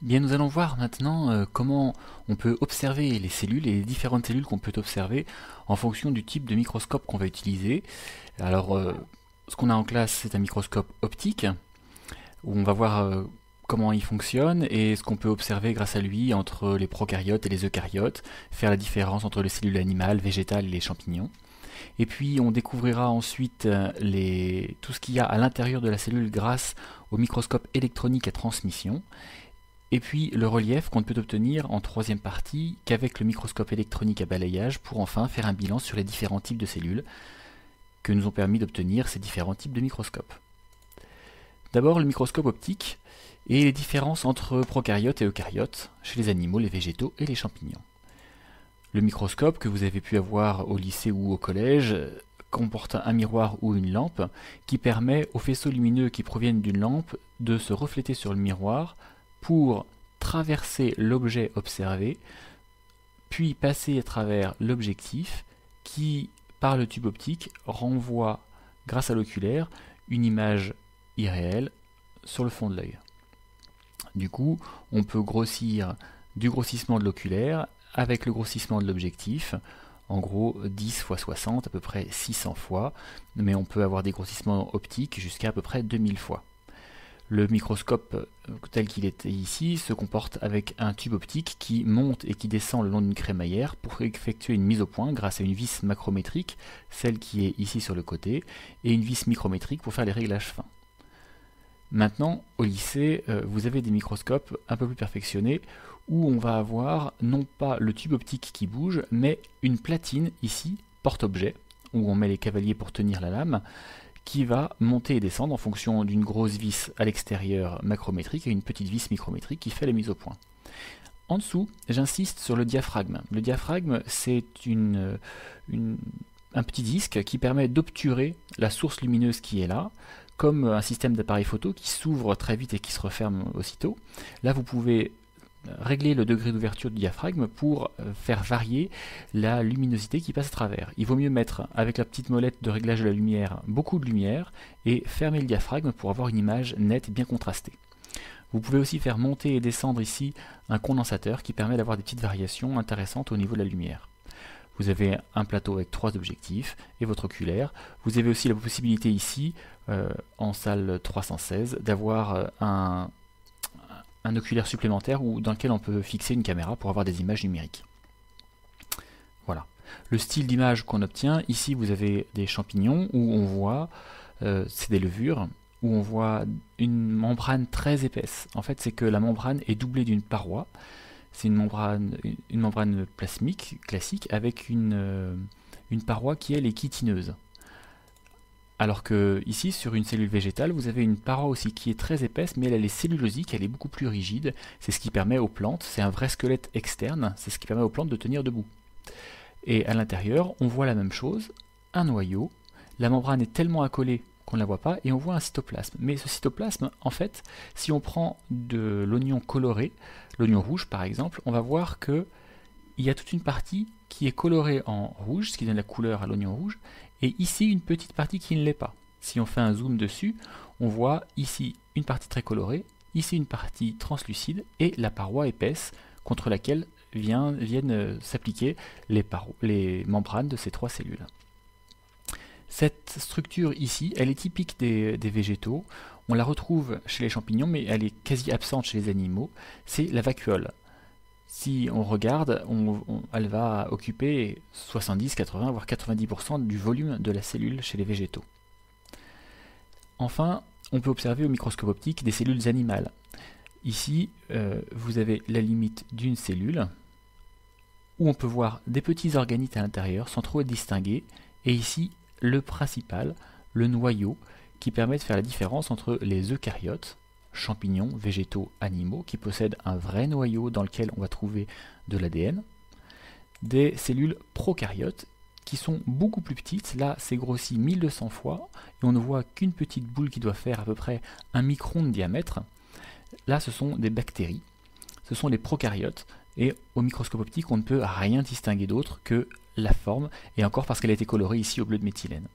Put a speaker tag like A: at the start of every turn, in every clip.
A: Bien, nous allons voir maintenant comment on peut observer les cellules et les différentes cellules qu'on peut observer en fonction du type de microscope qu'on va utiliser. Alors, ce qu'on a en classe, c'est un microscope optique, où on va voir comment il fonctionne et ce qu'on peut observer grâce à lui entre les prokaryotes et les eucaryotes, faire la différence entre les cellules animales, végétales et les champignons. Et puis on découvrira ensuite tout ce qu'il y a à l'intérieur de la cellule grâce au microscope électronique à transmission. Et puis le relief qu'on ne peut obtenir en troisième partie qu'avec le microscope électronique à balayage pour enfin faire un bilan sur les différents types de cellules que nous ont permis d'obtenir ces différents types de microscopes. D'abord le microscope optique et les différences entre prokaryotes et eucaryotes chez les animaux, les végétaux et les champignons. Le microscope que vous avez pu avoir au lycée ou au collège comporte un miroir ou une lampe qui permet aux faisceaux lumineux qui proviennent d'une lampe de se refléter sur le miroir pour traverser l'objet observé, puis passer à travers l'objectif qui, par le tube optique, renvoie, grâce à l'oculaire, une image irréelle sur le fond de l'œil. Du coup, on peut grossir du grossissement de l'oculaire avec le grossissement de l'objectif, en gros 10 fois 60, à peu près 600 fois, mais on peut avoir des grossissements optiques jusqu'à à peu près 2000 fois. Le microscope tel qu'il est ici se comporte avec un tube optique qui monte et qui descend le long d'une crémaillère pour effectuer une mise au point grâce à une vis macrométrique, celle qui est ici sur le côté, et une vis micrométrique pour faire les réglages fins. Maintenant, au lycée, vous avez des microscopes un peu plus perfectionnés où on va avoir non pas le tube optique qui bouge, mais une platine ici, porte-objet, où on met les cavaliers pour tenir la lame, qui va monter et descendre en fonction d'une grosse vis à l'extérieur macrométrique et une petite vis micrométrique qui fait la mise au point. En dessous, j'insiste sur le diaphragme. Le diaphragme, c'est un petit disque qui permet d'obturer la source lumineuse qui est là, comme un système d'appareil photo qui s'ouvre très vite et qui se referme aussitôt. Là, vous pouvez régler le degré d'ouverture du diaphragme pour faire varier la luminosité qui passe à travers. Il vaut mieux mettre avec la petite molette de réglage de la lumière beaucoup de lumière et fermer le diaphragme pour avoir une image nette et bien contrastée. Vous pouvez aussi faire monter et descendre ici un condensateur qui permet d'avoir des petites variations intéressantes au niveau de la lumière. Vous avez un plateau avec 3 objectifs et votre oculaire. Vous avez aussi la possibilité ici, en salle 316, d'avoir un oculaire supplémentaire dans lequel on peut fixer une caméra pour avoir des images numériques. Voilà. Le style d'image qu'on obtient, ici vous avez des champignons où on voit, c'est des levures, où on voit une membrane très épaisse. En fait, c'est que la membrane est doublée d'une paroi. C'est une membrane plasmique classique avec une paroi qui elle est chitineuse. Alors que ici, sur une cellule végétale, vous avez une paroi aussi qui est très épaisse, mais elle est cellulosique, elle est beaucoup plus rigide. C'est ce qui permet aux plantes, c'est un vrai squelette externe, c'est ce qui permet aux plantes de tenir debout. Et à l'intérieur, on voit la même chose, un noyau. La membrane est tellement accolée qu'on ne la voit pas, et on voit un cytoplasme. Mais ce cytoplasme, en fait, si on prend de l'oignon coloré, l'oignon rouge par exemple, on va voir qu'il y a toute une partie qui est colorée en rouge, ce qui donne la couleur à l'oignon rouge, et ici une petite partie qui ne l'est pas. Si on fait un zoom dessus, on voit ici une partie très colorée, ici une partie translucide, et la paroi épaisse contre laquelle viennent s'appliquer les membranes de ces 3 cellules. Cette structure ici, elle est typique des végétaux. On la retrouve chez les champignons, mais elle est quasi absente chez les animaux. C'est la vacuole. Si on regarde, elle va occuper 70, 80, voire 90% du volume de la cellule chez les végétaux. Enfin, on peut observer au microscope optique des cellules animales. Ici, vous avez la limite d'une cellule, où on peut voir des petits organites à l'intérieur sans trop être distingués, et ici, le principal, le noyau, qui permet de faire la différence entre les eucaryotes, champignons, végétaux, animaux, qui possèdent un vrai noyau dans lequel on va trouver de l'ADN, des cellules prokaryotes, qui sont beaucoup plus petites. Là, c'est grossi 1200 fois, et on ne voit qu'une petite boule qui doit faire à peu près 1 micron de diamètre. Là, ce sont des bactéries, ce sont les prokaryotes, et au microscope optique, on ne peut rien distinguer d'autre que la forme, et encore parce qu'elle a été colorée ici au bleu de méthylène.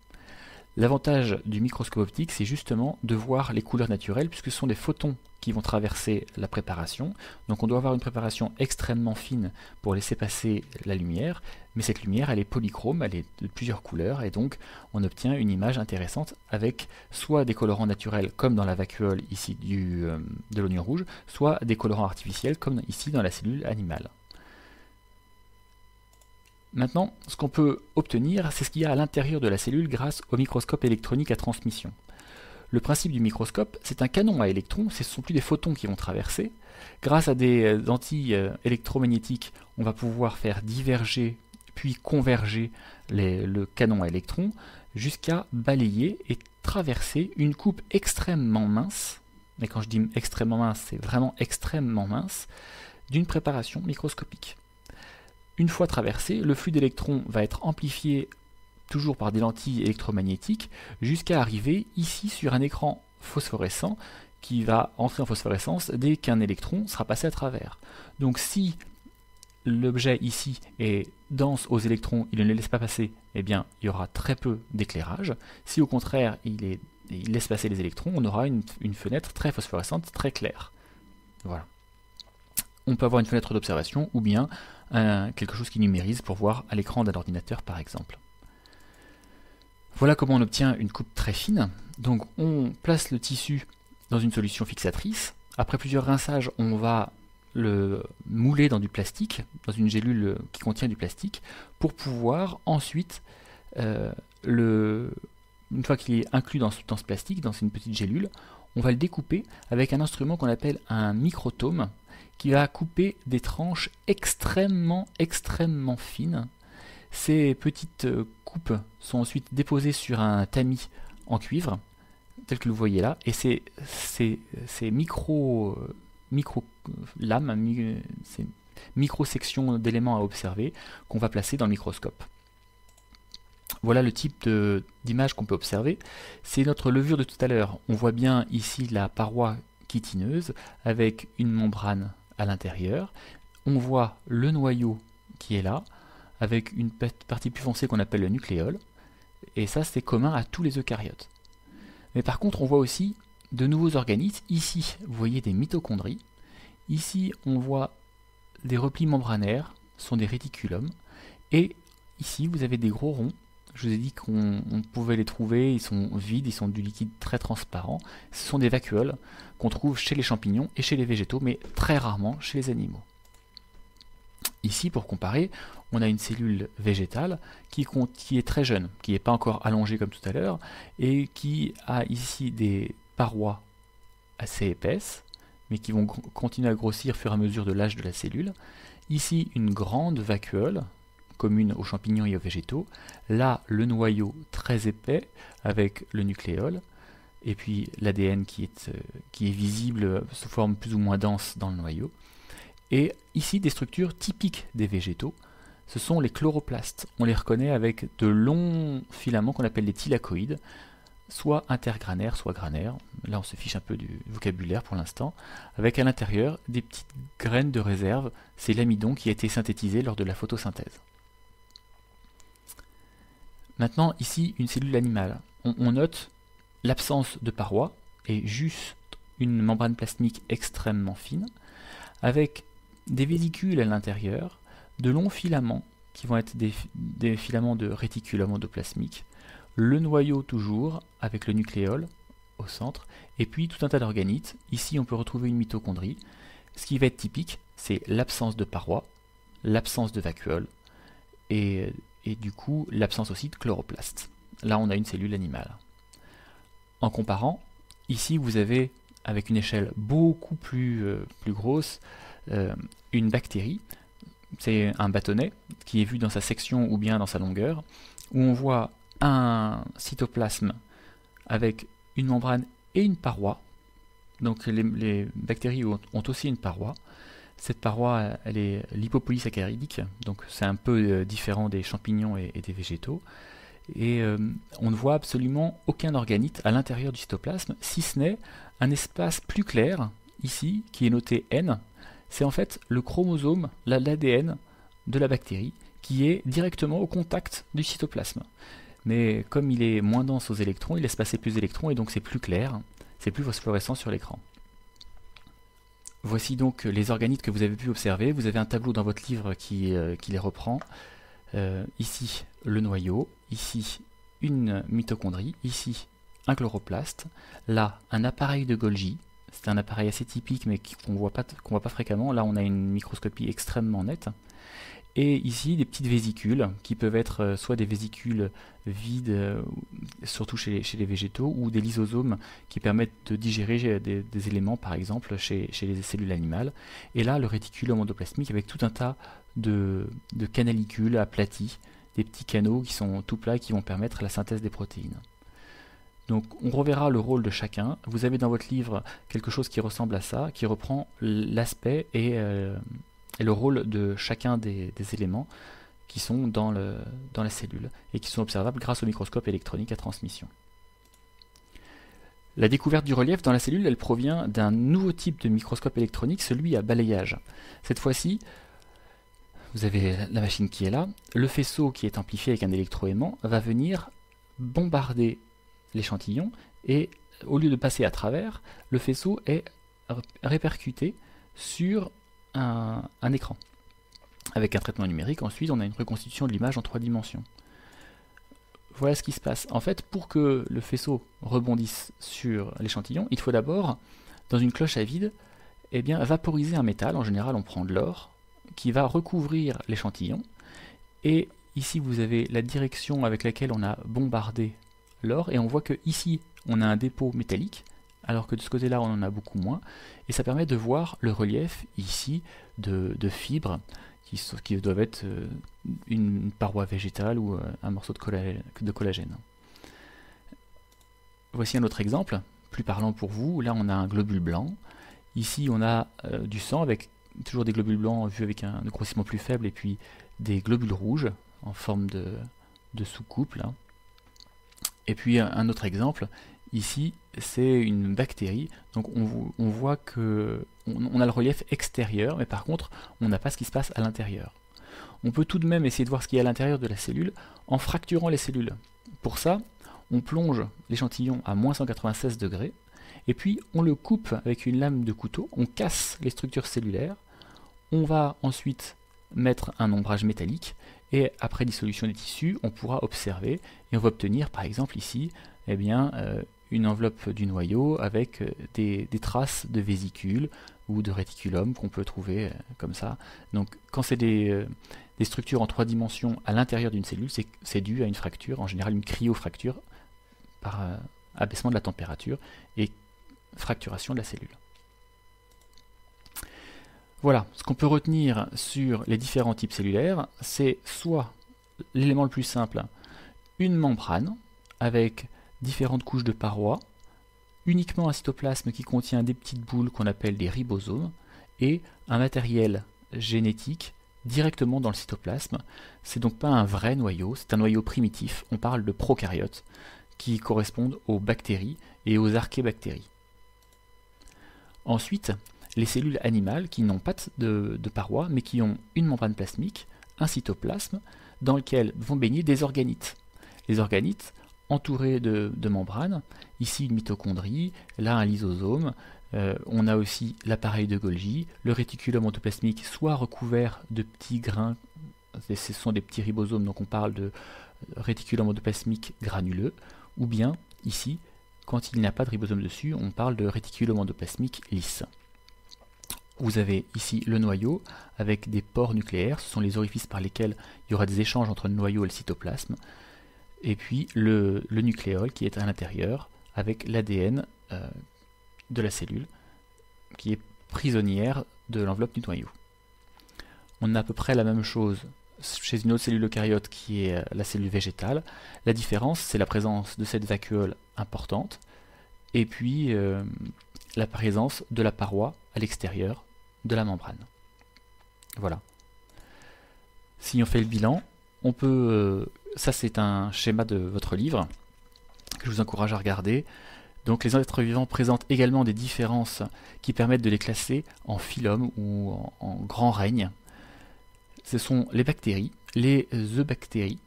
A: L'avantage du microscope optique, c'est justement de voir les couleurs naturelles, puisque ce sont des photons qui vont traverser la préparation. Donc on doit avoir une préparation extrêmement fine pour laisser passer la lumière, mais cette lumière, elle est polychrome, elle est de plusieurs couleurs, et donc on obtient une image intéressante avec soit des colorants naturels, comme dans la vacuole ici de l'oignon rouge, soit des colorants artificiels, comme ici dans la cellule animale. Maintenant, ce qu'on peut obtenir, c'est ce qu'il y a à l'intérieur de la cellule grâce au microscope électronique à transmission. Le principe du microscope, c'est un canon à électrons, ce ne sont plus des photons qui vont traverser. Grâce à des lentilles électromagnétiques, on va pouvoir faire diverger puis converger le canon à électrons jusqu'à balayer et traverser une coupe extrêmement mince, mais quand je dis extrêmement mince, c'est vraiment extrêmement mince, d'une préparation microscopique. Une fois traversé, le flux d'électrons va être amplifié toujours par des lentilles électromagnétiques jusqu'à arriver ici sur un écran phosphorescent qui va entrer en phosphorescence dès qu'un électron sera passé à travers. Donc si l'objet ici est dense aux électrons, il ne les laisse pas passer, eh bien il y aura très peu d'éclairage. Si au contraire il laisse passer les électrons, on aura une fenêtre très phosphorescente, très claire. Voilà. On peut avoir une fenêtre d'observation ou bien quelque chose qui numérise pour voir à l'écran d'un ordinateur par exemple. Voilà comment on obtient une coupe très fine. Donc on place le tissu dans une solution fixatrice. Après plusieurs rinçages, on va le mouler dans du plastique, dans une gélule qui contient du plastique, pour pouvoir ensuite, une fois qu'il est inclus dans ce plastique, dans une petite gélule, on va le découper avec un instrument qu'on appelle un microtome, qui va couper des tranches extrêmement fines. Ces petites coupes sont ensuite déposées sur un tamis en cuivre, tel que vous voyez là, et ces micro-lames, ces micro-sections d'éléments à observer qu'on va placer dans le microscope. Voilà le type d'image qu'on peut observer. C'est notre levure de tout à l'heure. On voit bien ici la paroi chitineuse avec une membrane à l'intérieur. On voit le noyau qui est là, avec une partie plus foncée qu'on appelle le nucléole. Et ça, c'est commun à tous les eucaryotes. Mais par contre, on voit aussi de nouveaux organismes. Ici, vous voyez des mitochondries. Ici, on voit des replis membranaires, ce sont des réticulums. Et ici, vous avez des gros ronds. Je vous ai dit qu'on pouvait les trouver, ils sont vides, ils sont du liquide très transparent. Ce sont des vacuoles qu'on trouve chez les champignons et chez les végétaux, mais très rarement chez les animaux. Ici, pour comparer, on a une cellule végétale qui est très jeune, qui n'est pas encore allongée comme tout à l'heure, et qui a ici des parois assez épaisses, mais qui vont continuer à grossir au fur et à mesure de l'âge de la cellule. Ici, une grande vacuole, commune aux champignons et aux végétaux. Là, le noyau très épais avec le nucléole, et puis l'ADN qui est visible sous forme plus ou moins dense dans le noyau. Et ici, des structures typiques des végétaux, ce sont les chloroplastes. On les reconnaît avec de longs filaments qu'on appelle les thylakoïdes, soit intergranaires, soit granaires. Là, on se fiche un peu du vocabulaire pour l'instant, avec à l'intérieur des petites graines de réserve. C'est l'amidon qui a été synthétisé lors de la photosynthèse. Maintenant, ici, une cellule animale. On note l'absence de parois et juste une membrane plasmique extrêmement fine, avec des vésicules à l'intérieur, de longs filaments qui vont être des filaments de réticulum endoplasmique, le noyau toujours avec le nucléole au centre, et puis tout un tas d'organites. Ici, on peut retrouver une mitochondrie. Ce qui va être typique, c'est l'absence de parois, l'absence de vacuoles, et du coup l'absence aussi de chloroplastes. Là, on a une cellule animale. En comparant, ici, vous avez, avec une échelle beaucoup plus grosse, une bactérie. C'est un bâtonnet qui est vu dans sa section ou bien dans sa longueur, où on voit un cytoplasme avec une membrane et une paroi. Donc les bactéries ont aussi une paroi. Cette paroi, elle est lipopolysaccharidique, donc c'est un peu différent des champignons et des végétaux. Et on ne voit absolument aucun organite à l'intérieur du cytoplasme, si ce n'est un espace plus clair, ici, qui est noté N. C'est en fait le chromosome, l'ADN de la bactérie, qui est directement au contact du cytoplasme. mais comme il est moins dense aux électrons, il laisse passer plus d'électrons et donc c'est plus clair, c'est plus phosphorescent sur l'écran. Voici donc les organites que vous avez pu observer. Vous avez un tableau dans votre livre qui les reprend. Ici, le noyau, ici, une mitochondrie, ici, un chloroplaste, là, un appareil de Golgi. C'est un appareil assez typique mais qu'on voit pas fréquemment. Là, on a une microscopie extrêmement nette. Et ici, des petites vésicules qui peuvent être soit des vésicules vides, surtout chez les végétaux, ou des lysosomes qui permettent de digérer des éléments, par exemple, chez les cellules animales. Et là, le réticulum endoplasmique avec tout un tas de canalicules aplatis, des petits canaux qui sont tout plats et qui vont permettre la synthèse des protéines. Donc on reverra le rôle de chacun. Vous avez dans votre livre quelque chose qui ressemble à ça, qui reprend l'aspect et le rôle de chacun des éléments qui sont dans la cellule et qui sont observables grâce au microscope électronique à transmission. La découverte du relief dans la cellule, elle provient d'un nouveau type de microscope électronique, celui à balayage. Cette fois-ci, vous avez la machine qui est là, le faisceau qui est amplifié avec un électroaimant va venir bombarder l'échantillon et au lieu de passer à travers, le faisceau est répercuté sur un écran. Avec un traitement numérique, ensuite on a une reconstitution de l'image en 3 dimensions. Voilà ce qui se passe. En fait, pour que le faisceau rebondisse sur l'échantillon, il faut d'abord, dans une cloche à vide, vaporiser un métal. En général, on prend de l'or, qui va recouvrir l'échantillon. Et ici, vous avez la direction avec laquelle on a bombardé l'or. Et on voit que ici, on a un dépôt métallique, alors que de ce côté-là, on en a beaucoup moins. Et ça permet de voir le relief, ici, de fibres qui doivent être une paroi végétale ou un morceau de collagène. Voici un autre exemple, plus parlant pour vous. Là, on a un globule blanc. Ici, on a du sang avec toujours des globules blancs vus avec un grossissement plus faible et puis des globules rouges en forme de soucoupe. Là. Et puis un autre exemple, ici, c'est une bactérie. Donc on voit que on a le relief extérieur, mais par contre, on n'a pas ce qui se passe à l'intérieur. On peut tout de même essayer de voir ce qui est à l'intérieur de la cellule en fracturant les cellules. Pour ça, on plonge l'échantillon à moins 196 degrés, et puis on le coupe avec une lame de couteau, on casse les structures cellulaires, on va ensuite mettre un ombrage métallique, et après dissolution des tissus, on pourra observer, et on va obtenir par exemple ici, une enveloppe du noyau avec des traces de vésicules ou de réticulum qu'on peut trouver comme ça. Donc quand c'est des structures en 3 dimensions à l'intérieur d'une cellule, c'est dû à une fracture, en général une cryofracture, par abaissement de la température et fracturation de la cellule. Voilà, ce qu'on peut retenir sur les différents types cellulaires, c'est soit l'élément le plus simple, une membrane avec différentes couches de parois, uniquement un cytoplasme qui contient des petites boules qu'on appelle des ribosomes, et un matériel génétique directement dans le cytoplasme. C'est donc pas un vrai noyau, c'est un noyau primitif, on parle de prokaryotes, qui correspondent aux bactéries et aux archébactéries. Ensuite, les cellules animales qui n'ont pas de parois, mais qui ont une membrane plasmique, un cytoplasme, dans lequel vont baigner des organites. Les organites, entourés de membranes, ici une mitochondrie, là un lysosome, on a aussi l'appareil de Golgi, le réticulum endoplasmique soit recouvert de petits grains, ce sont des petits ribosomes, donc on parle de réticulum endoplasmique granuleux, ou bien ici, quand il n'y a pas de ribosome dessus, on parle de réticulum endoplasmique lisse. Vous avez ici le noyau avec des pores nucléaires, ce sont les orifices par lesquels il y aura des échanges entre le noyau et le cytoplasme, et puis le nucléole qui est à l'intérieur avec l'ADN de la cellule qui est prisonnière de l'enveloppe du noyau. On a à peu près la même chose chez une autre cellule eucaryote qui est la cellule végétale. La différence, c'est la présence de cette vacuole importante et puis la présence de la paroi à l'extérieur de la membrane. Voilà. Si on fait le bilan, on peut... ça c'est un schéma de votre livre que je vous encourage à regarder. Donc les êtres vivants présentent également des différences qui permettent de les classer en phylum ou en grands règnes. Ce sont les bactéries, les eubactéries,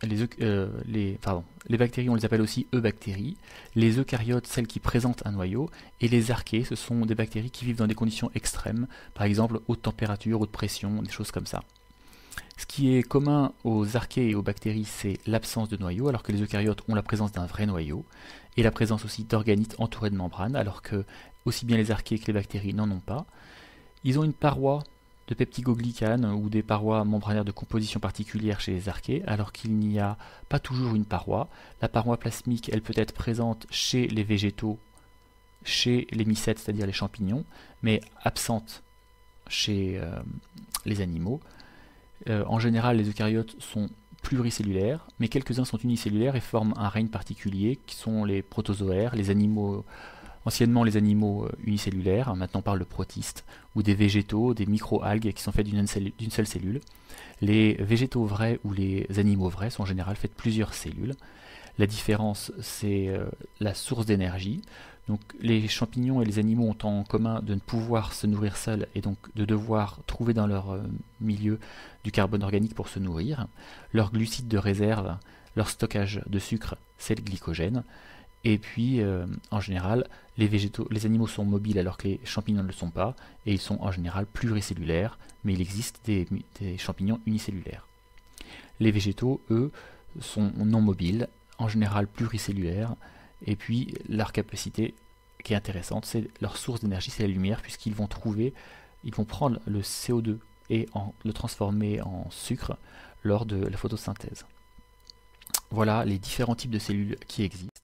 A: les bactéries, on les appelle aussi eubactéries. Les eucaryotes, celles qui présentent un noyau. Et les archées, ce sont des bactéries qui vivent dans des conditions extrêmes, par exemple haute température, haute pression, des choses comme ça. Ce qui est commun aux archées et aux bactéries, c'est l'absence de noyau, alors que les eucaryotes ont la présence d'un vrai noyau, et la présence aussi d'organites entourés de membranes, alors que aussi bien les archées que les bactéries n'en ont pas. Ils ont une paroi de peptidoglycanes ou des parois membranaires de composition particulière chez les archées, alors qu'il n'y a pas toujours une paroi. La paroi plasmique, elle peut être présente chez les végétaux, chez les mycètes, c'est-à-dire les champignons, mais absente chez les animaux. En général, les eucaryotes sont pluricellulaires, mais quelques-uns sont unicellulaires et forment un règne particulier, qui sont les protozoaires, les animaux, anciennement les animaux unicellulaires, maintenant on parle de protistes, ou des végétaux, des micro-algues qui sont faits d'une seule cellule. Les végétaux vrais ou les animaux vrais sont en général faits de plusieurs cellules. La différence, c'est la source d'énergie. Donc les champignons et les animaux ont en commun de ne pouvoir se nourrir seuls et donc de devoir trouver dans leur milieu du carbone organique pour se nourrir. Leur glucide de réserve, leur stockage de sucre, c'est le glycogène. Et puis, en général, les animaux sont mobiles alors que les champignons ne le sont pas, et ils sont en général pluricellulaires, mais il existe des champignons unicellulaires. Les végétaux, eux, sont non mobiles, en général pluricellulaires, et puis leur capacité qui est intéressante, c'est leur source d'énergie, c'est la lumière, ils vont prendre le CO2 et le transformer en sucre lors de la photosynthèse. Voilà les différents types de cellules qui existent.